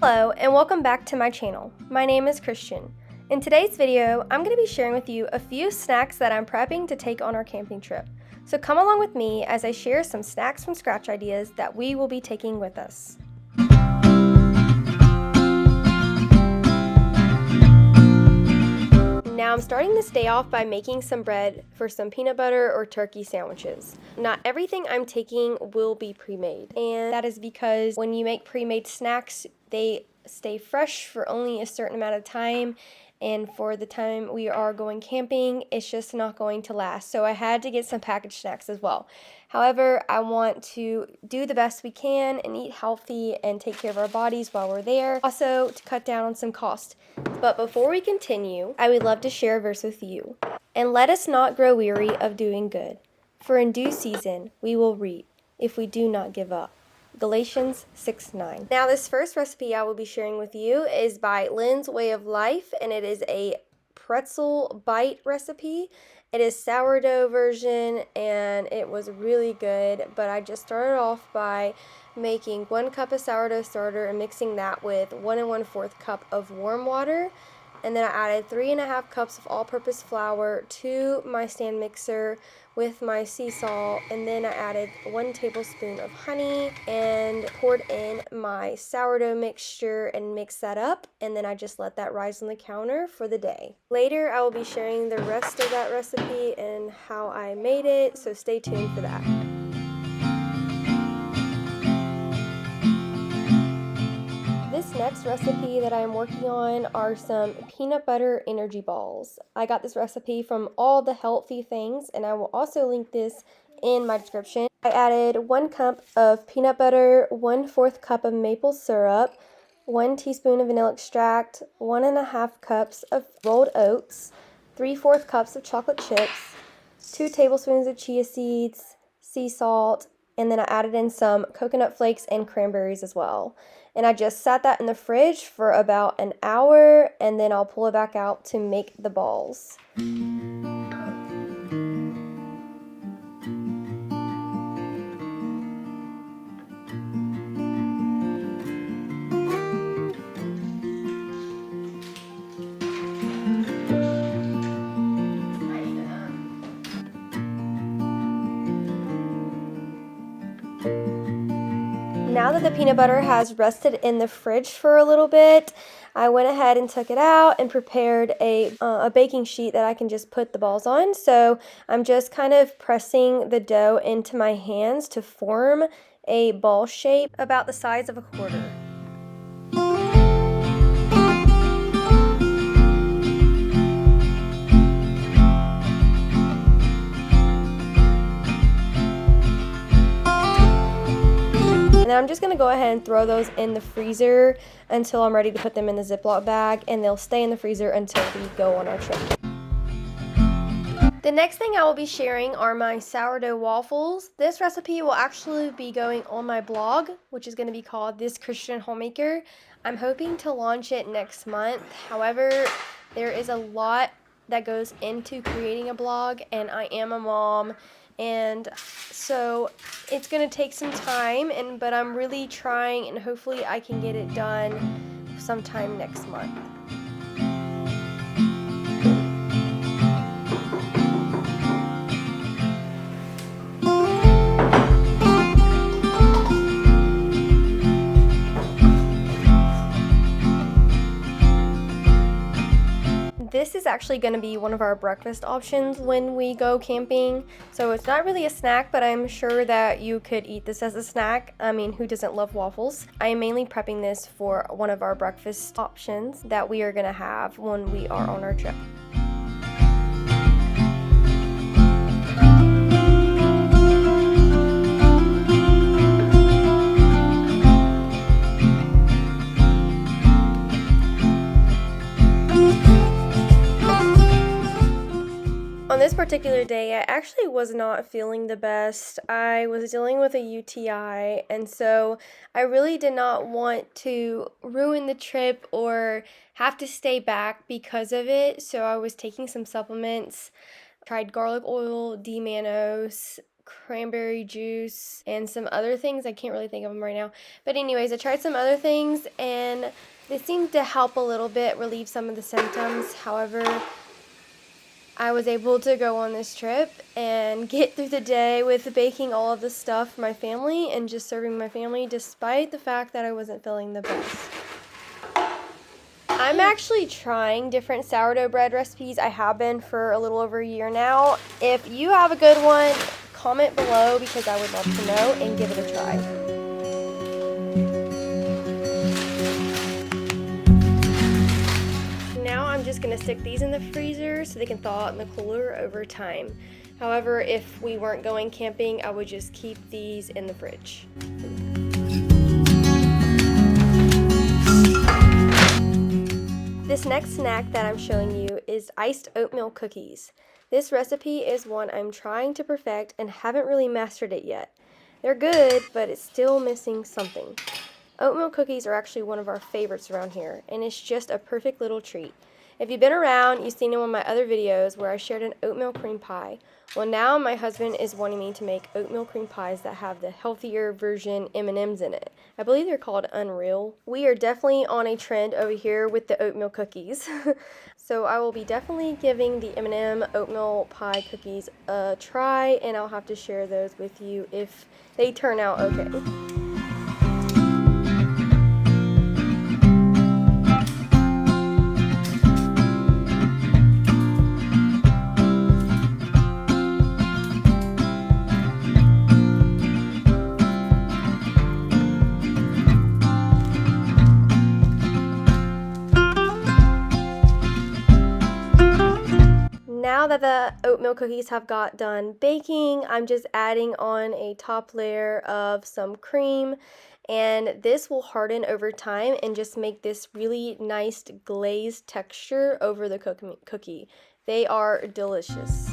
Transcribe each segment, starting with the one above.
Hello and welcome back to my channel. My name is Christian. In today's video, I'm going to be sharing with you a few snacks that I'm prepping to take on our camping trip. So come along with me as I share some snacks from scratch ideas that we will be taking with us. Now I'm starting this day off by making some bread for some peanut butter or turkey sandwiches. Not everything I'm taking will be pre-made, and that is because when you make pre-made snacks, they stay fresh for only a certain amount of time, and for the time we are going camping, it's just not going to last. So I had to get some packaged snacks as well. However, I want to do the best we can and eat healthy and take care of our bodies while we're there. Also, to cut down on some cost. But before we continue, I would love to share a verse with you. And let us not grow weary of doing good, for in due season we will reap if we do not give up. Galatians 6:9. Now this first recipe I will be sharing with you is by Lynn's Way of Life, and it is a pretzel bite recipe. It is sourdough version, and it was really good, but I just started off by making 1 cup of sourdough starter and mixing that with 1 1/4 cup of warm water. And then I added 3 1/2 cups of all-purpose flour to my stand mixer with my sea salt, and then I added 1 tablespoon of honey and poured in my sourdough mixture and mixed that up, and then I just let that rise on the counter for the day. Later I will be sharing the rest of that recipe and how I made it, so stay tuned for that. This next recipe that I'm working on are some peanut butter energy balls. I got this recipe from All the Healthy Things, and I will also link this in my description. I added 1 cup of peanut butter, 1/4 cup of maple syrup, 1 teaspoon of vanilla extract, 1 1/2 cups of rolled oats, 3/4 cups of chocolate chips, 2 tablespoons of chia seeds, sea salt, and then I added in some coconut flakes and cranberries as well. And I just sat that in the fridge for about an hour, and then I'll pull it back out to make the balls. Now that the peanut butter has rested in the fridge for a little bit, I went ahead and took it out and prepared a baking sheet that I can just put the balls on. So I'm just kind of pressing the dough into my hands to form a ball shape about the size of a quarter. And then I'm just going to go ahead and throw those in the freezer until I'm ready to put them in the Ziploc bag, and they'll stay in the freezer until we go on our trip. The next thing I will be sharing are my sourdough waffles. This recipe will actually be going on my blog, which is going to be called This Christian Homemaker. I'm hoping to launch it next month. However, there is a lot that goes into creating a blog, and I am a mom, and so it's going to take some time, but I'm really trying, and hopefully I can get it done sometime next month. This is actually going to be one of our breakfast options when we go camping. So it's not really a snack, but I'm sure that you could eat this as a snack. I mean, who doesn't love waffles? I am mainly prepping this for one of our breakfast options that we are going to have when we are on our trip. On this particular day, I actually was not feeling the best. I was dealing with a UTI, and so I really did not want to ruin the trip or have to stay back because of it. So I was taking some supplements, tried garlic oil, D-mannose, cranberry juice and some other things. I can't really think of them right now. But anyways, I tried some other things and they seemed to help a little bit, relieve some of the symptoms. However, I was able to go on this trip and get through the day with baking all of the stuff for my family and just serving my family despite the fact that I wasn't feeling the best. I'm actually trying different sourdough bread recipes. I have been for a little over a year now. If you have a good one, comment below because I would love to know and give it a try. Now I'm just going to stick these in the freezer so they can thaw out in the cooler over time. However, if we weren't going camping, I would just keep these in the fridge. This next snack that I'm showing you is iced oatmeal cookies. This recipe is one I'm trying to perfect and haven't really mastered it yet. They're good, but it's still missing something. Oatmeal cookies are actually one of our favorites around here, and it's just a perfect little treat. If you've been around, you've seen in one of my other videos where I shared an oatmeal cream pie. Well, now my husband is wanting me to make oatmeal cream pies that have the healthier version M&Ms in it. I believe they're called Unreal. We are definitely on a trend over here with the oatmeal cookies. So I will be definitely giving the M&M oatmeal pie cookies a try, and I'll have to share those with you if they turn out okay. Now that the oatmeal cookies have got done baking, I'm just adding on a top layer of some cream, and this will harden over time and just make this really nice glazed texture over the cookie. They are delicious.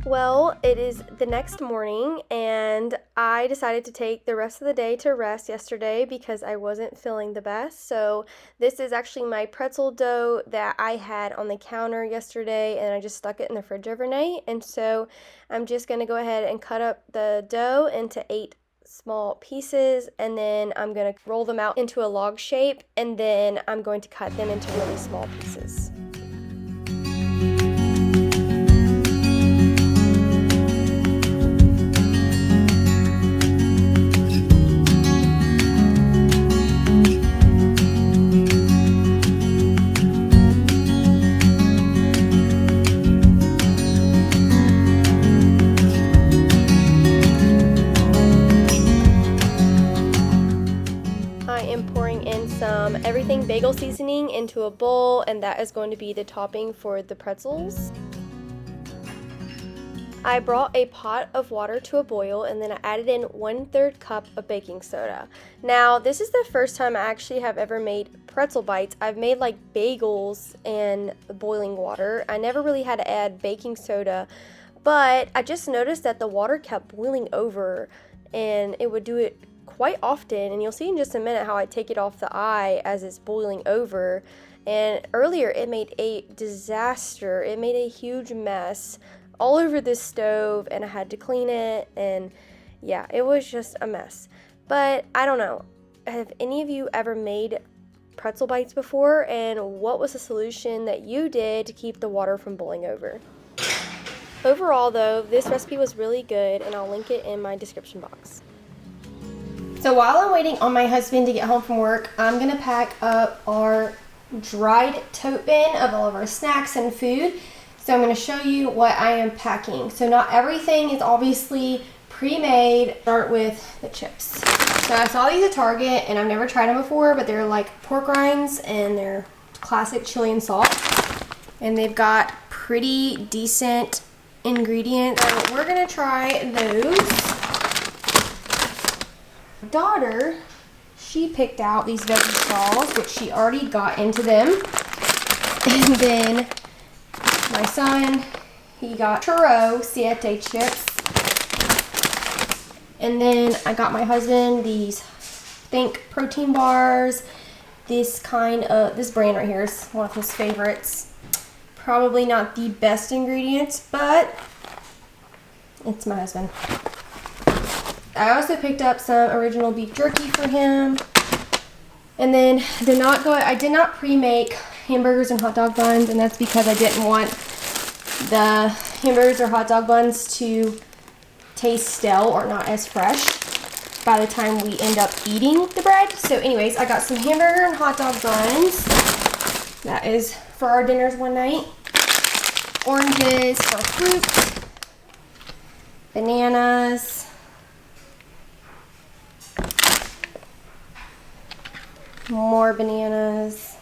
Well, it is the next morning and I decided to take the rest of the day to rest yesterday because I wasn't feeling the best. So this is actually my pretzel dough that I had on the counter yesterday and I just stuck it in the fridge overnight. And so I'm just going to go ahead and cut up the dough into 8 small pieces, and then I'm going to roll them out into a log shape, and then I'm going to cut them into really small pieces. Everything bagel seasoning into a bowl, and that is going to be the topping for the pretzels. I brought a pot of water to a boil, and then I added in 1/3 cup of baking soda. Now this is the first time I actually have ever made pretzel bites. I've made like bagels and boiling water. I never really had to add baking soda, but I just noticed that the water kept boiling over, and it would do it quite often, and you'll see in just a minute how I take it off the eye as it's boiling over. And earlier it made a disaster. It made a huge mess all over this stove, and I had to clean it, and yeah, it was just a mess. But I don't know, have any of you ever made pretzel bites before, and what was the solution that you did to keep the water from boiling over? Overall though, this recipe was really good, and I'll link it in my description box. So while I'm waiting on my husband to get home from work, I'm going to pack up our dried tote bin of all of our snacks and food. So I'm going to show you what I am packing. So not everything is obviously pre-made. Start with the chips. So I saw these at Target and I've never tried them before, but they're like pork rinds and they're classic chili and salt. And they've got pretty decent ingredients. So we're going to try those. Daughter, she picked out these veggie straws, which she already got into them. And then my son, he got churro siete chips. And then I got my husband these Think protein bars. This brand right here is one of his favorites. Probably not the best ingredients, but it's my husband. I also picked up some original beef jerky for him. And then I did not pre-make hamburgers and hot dog buns, and that's because I didn't want the hamburgers or hot dog buns to taste stale or not as fresh by the time we end up eating the bread. So anyways, I got some hamburger and hot dog buns. That is for our dinners one night. Oranges for fruit. Bananas. More bananas.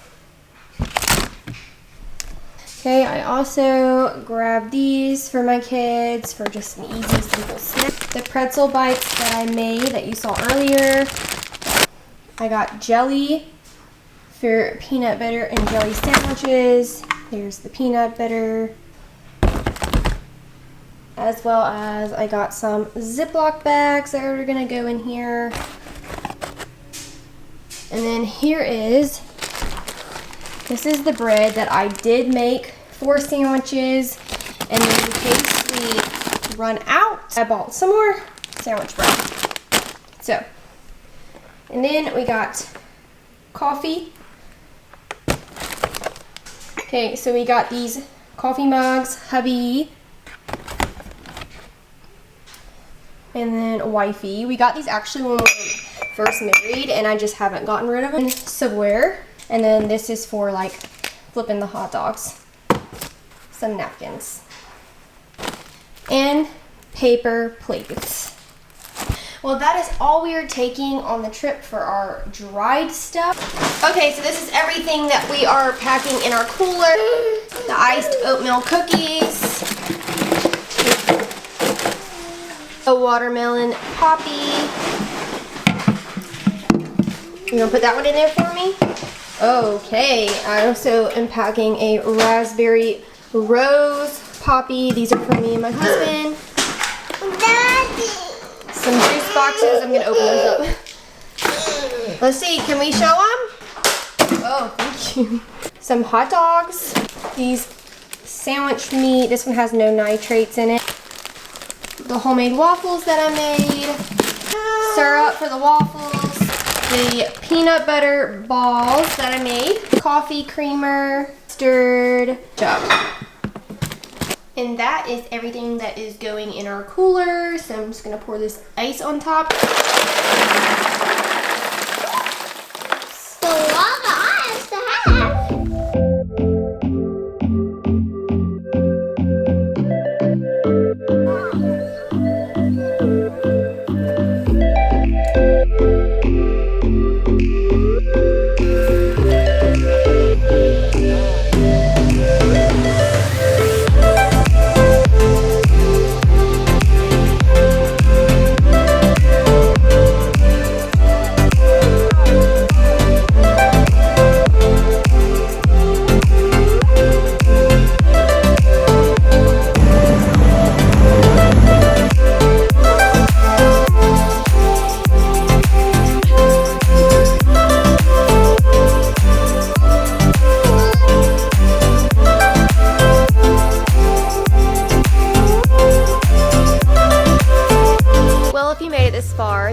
Okay, I also grabbed these for my kids for just an easy, simple snack. The pretzel bites that I made that you saw earlier. I got jelly for peanut butter and jelly sandwiches. There's the peanut butter. As well as I got some Ziploc bags that are gonna go in here. And then this is the bread that I did make for sandwiches. And then in case we run out, I bought some more sandwich bread. So, and then we got coffee. Okay, so we got these coffee mugs, hubby. And then wifey. We got these actually when we were first married, and I just haven't gotten rid of them. Silverware. And then this is for like flipping the hot dogs. Some napkins. And paper plates. Well, that is all we are taking on the trip for our dried stuff. Okay, so this is everything that we are packing in our cooler. The iced oatmeal cookies. A watermelon poppy. You gonna put that one in there for me? Okay, I also am packing a raspberry rose poppy. These are for me and my husband. Daddy. Some juice boxes. I'm gonna open those up. Let's see, can we show them? Oh, thank you. Some hot dogs. These sandwich meat. This one has no nitrates in it. The homemade waffles that I made. Syrup for the waffles. The peanut butter balls that I made. Coffee creamer. Stirred up. And that is everything that is going in our cooler. So I'm just gonna pour this ice on top. So a lot of ice to have.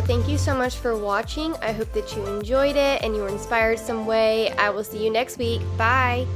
Thank you so much for watching. I hope that you enjoyed it and you were inspired some way. I will see you next week. Bye.